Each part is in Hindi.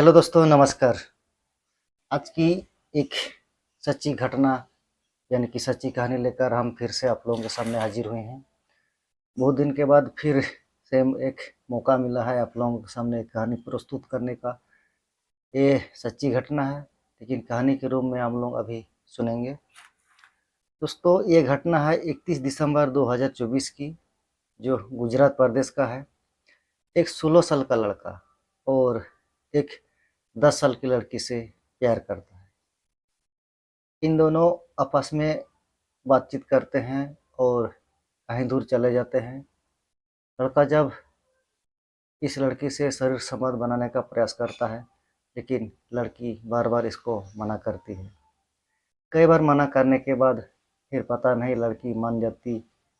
हेलो दोस्तों, नमस्कार। आज की एक सच्ची घटना यानी कि सच्ची कहानी लेकर हम फिर से आप लोगों के सामने हाजिर हुए हैं। बहुत दिन के बाद फिर से एक मौका मिला है आप लोगों के सामने एक कहानी प्रस्तुत करने का। ये सच्ची घटना है, लेकिन कहानी के रूप में हम लोग अभी सुनेंगे। दोस्तों, ये घटना है 31 दिसंबर 2024 की, जो गुजरात प्रदेश का है। एक 16 साल का लड़का और एक 10 साल की लड़की से प्यार करता है। इन दोनों आपस में बातचीत करते हैं और कहीं दूर चले जाते हैं। लड़का जब इस लड़की से शरीर संबंध बनाने का प्रयास करता है, लेकिन लड़की बार बार इसको मना करती है। कई बार मना करने के बाद फिर पता नहीं लड़की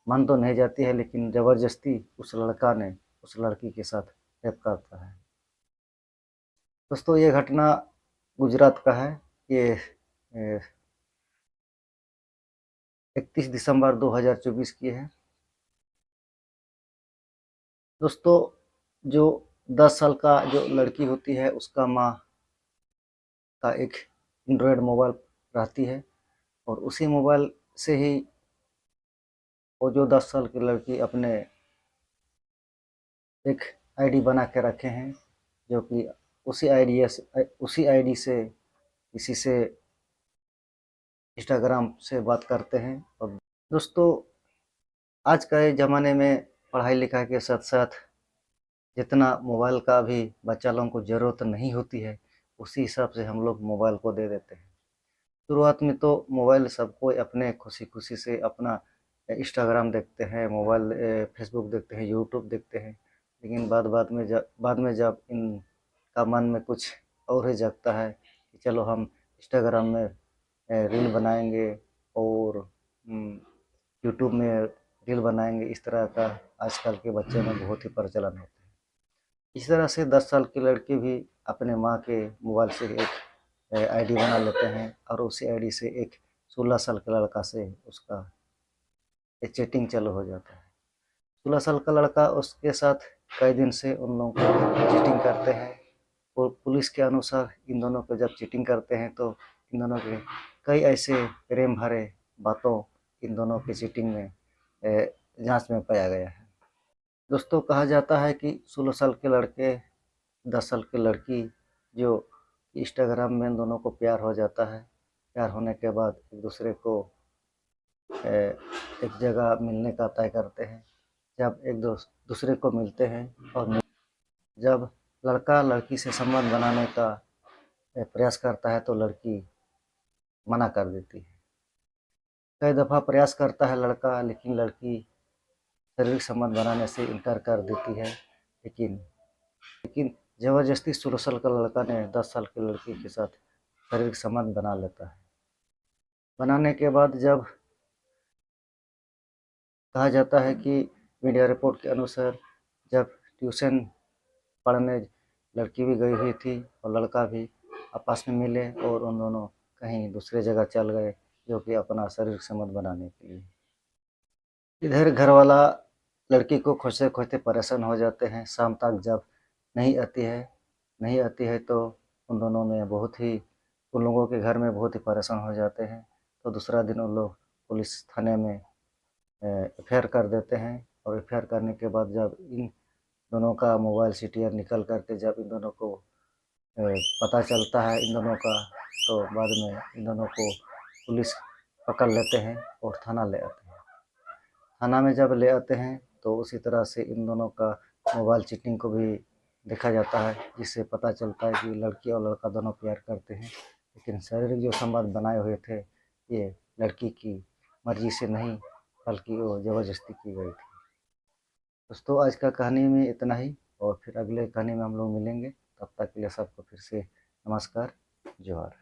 मान तो नहीं जाती है, लेकिन ज़बरदस्ती उस लड़का ने उस लड़की के साथ रेप करता है। दोस्तों, ये घटना गुजरात का है। ये 31 दिसंबर 2024 की है। दोस्तों, जो 10 साल का जो लड़की होती है, उसका माँ का एक एंड्रॉयड मोबाइल रहती है और उसी मोबाइल से ही वो जो 10 साल की लड़की अपने एक आईडी बना के रखे हैं, जो कि उसी आईडी से किसी से इंस्टाग्राम से बात करते हैं। और दोस्तों, आज के ज़माने में पढ़ाई लिखाई के साथ साथ जितना मोबाइल का भी बच्चा लोगों को ज़रूरत नहीं होती है, उसी हिसाब से हम लोग मोबाइल को दे देते हैं। शुरुआत में तो मोबाइल सबको अपने खुशी-खुशी से अपना इंस्टाग्राम देखते हैं, मोबाइल फेसबुक देखते हैं, यूट्यूब देखते हैं। लेकिन बाद में जब इनका मन में कुछ और ही जगता है कि चलो हम इंस्टाग्राम में रील बनाएँगे और यूट्यूब में रील बनाएँगे, इस तरह का आजकल के बच्चे में बहुत ही प्रचलन होता है। इस तरह से 10 साल की लड़की भी अपने माँ के मोबाइल से एक आईडी बना लेते हैं और उसी आईडी से एक 16 साल के लड़का से उसका एक चैटिंग चालू हो जाता है। 16 साल का लड़का उसके साथ कई दिन से उन लोगों को चीटिंग करते हैं और पुलिस के अनुसार इन दोनों को जब चीटिंग करते हैं तो इन दोनों के कई ऐसे प्रेम भरे बातों इन दोनों की चीटिंग में जांच में पाया गया है। दोस्तों, कहा जाता है कि 16 साल के लड़के 10 साल की लड़की जो इंस्टाग्राम में इन दोनों को प्यार हो जाता है। प्यार होने के बाद एक दूसरे को एक जगह मिलने का तय करते हैं। जब दूसरे को मिलते हैं और जब लड़का लड़की से संबंध बनाने का प्रयास करता है तो लड़की मना कर देती है। कई दफ़ा प्रयास करता है लड़का, लेकिन लड़की शारीरिक संबंध बनाने से इनकार कर देती है। लेकिन ज़बरदस्ती 16 साल का लड़का ने 10 साल की लड़की के साथ शारीरिक संबंध बना लेता है। बनाने के बाद जब कहा जाता है कि मीडिया रिपोर्ट के अनुसार जब ट्यूशन पढ़ने लड़की भी गई हुई थी और लड़का भी, आपस में मिले और उन दोनों कहीं दूसरे जगह चल गए, जो कि अपना शारीरिक संबंध बनाने के लिए। इधर घर वाला लड़की को खोजते-खोजते परेशान हो जाते हैं। शाम तक जब नहीं आती है तो उन दोनों में उन लोगों के घर में बहुत ही परेशान हो जाते हैं। तो दूसरा दिन उन लोग पुलिस थाने में एफआईआर कर देते हैं और एफआईआर करने के बाद जब इन दोनों का मोबाइल सीटीआर निकल कर के जब इन दोनों को पता चलता है इन दोनों का, तो बाद में इन दोनों को पुलिस पकड़ लेते हैं और थाना ले आते हैं। थाना में जब ले आते हैं तो उसी तरह से इन दोनों का मोबाइल चीटिंग को भी देखा जाता है, जिससे पता चलता है कि लड़की और लड़का दोनों प्यार करते हैं, लेकिन शारीरिक जो संबंध बनाए हुए थे, ये लड़की की मर्जी से नहीं बल्कि वो ज़बरदस्ती की गई थी। दोस्तों, आज का कहानी में इतना ही और फिर अगले कहानी में हम लोग मिलेंगे। तब तक के लिए सबको फिर से नमस्कार, जोहार।